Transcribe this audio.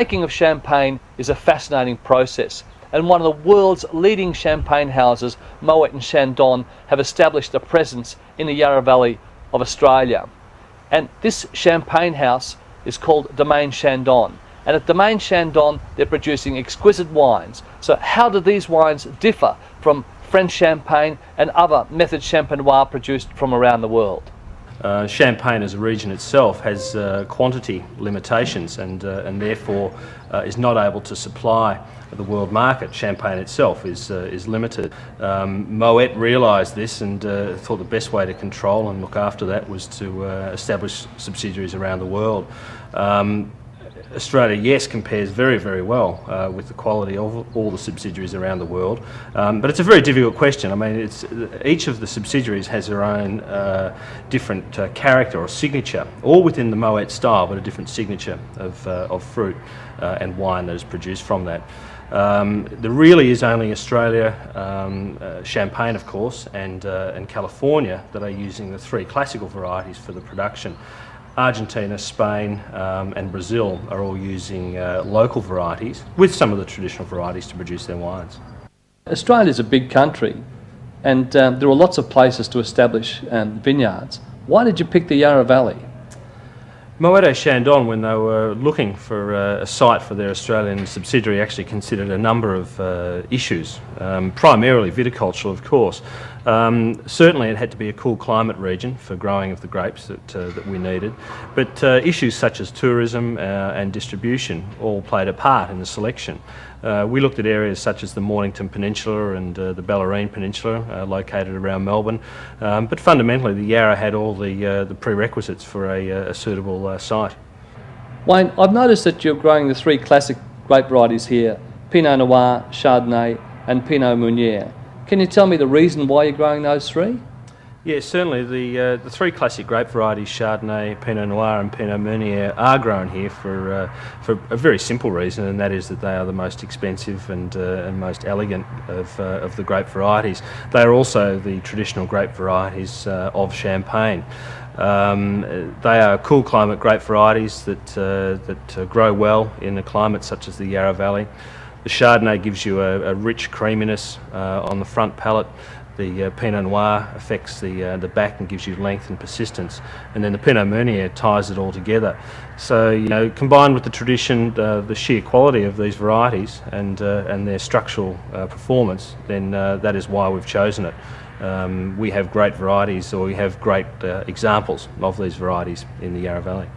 Making of champagne is a fascinating process, and one of the world's leading champagne houses, Moet and Chandon, have established a presence in the Yarra Valley of Australia. And this champagne house is called Domaine Chandon. And at Domaine Chandon, they're producing exquisite wines. So how do these wines differ from French champagne and other methods champenois produced from around the world? Champagne as a region itself has quantity limitations and therefore is not able to supply the world market. Champagne itself is limited. Moet realised this and thought the best way to control and look after that was to establish subsidiaries around the world. Australia, yes, compares very, very well with the quality of all the subsidiaries around the world, but it's a very difficult question. I mean, each of the subsidiaries has their own different character or signature, all within the Moet style, but a different signature of fruit and wine that is produced from that. There really is only Australia, Champagne of course, and California that are using the three classical varieties for the production. Argentina, Spain and Brazil are all using local varieties with some of the traditional varieties to produce their wines. Australia's a big country and there are lots of places to establish vineyards. Why did you pick the Yarra Valley? Moet et Chandon, when they were looking for a site for their Australian subsidiary, actually considered a number of issues, primarily viticulture, of course. Certainly it had to be a cool climate region for growing of the grapes that we needed, but issues such as tourism and distribution all played a part in the selection. We looked at areas such as the Mornington Peninsula and the Bellarine Peninsula, located around Melbourne, but fundamentally the Yarra had all the prerequisites for a suitable site. Wayne, I've noticed that you're growing the three classic grape varieties here, Pinot Noir, Chardonnay and Pinot Meunier. Can you tell me the reason why you're growing those three? Yes, certainly. The three classic grape varieties, Chardonnay, Pinot Noir and Pinot Meunier, are grown here for a very simple reason, and that is that they are the most expensive and most elegant of the grape varieties. They are also the traditional grape varieties of Champagne. They are cool climate grape varieties that grow well in a climate such as the Yarra Valley. The Chardonnay gives you a rich creaminess on the front palate. The Pinot Noir affects the back and gives you length and persistence, and then the Pinot Meunier ties it all together. So, you know, combined with the tradition, the sheer quality of these varieties and their structural performance, then that is why we've chosen it. We have great varieties, or we have great examples of these varieties in the Yarra Valley.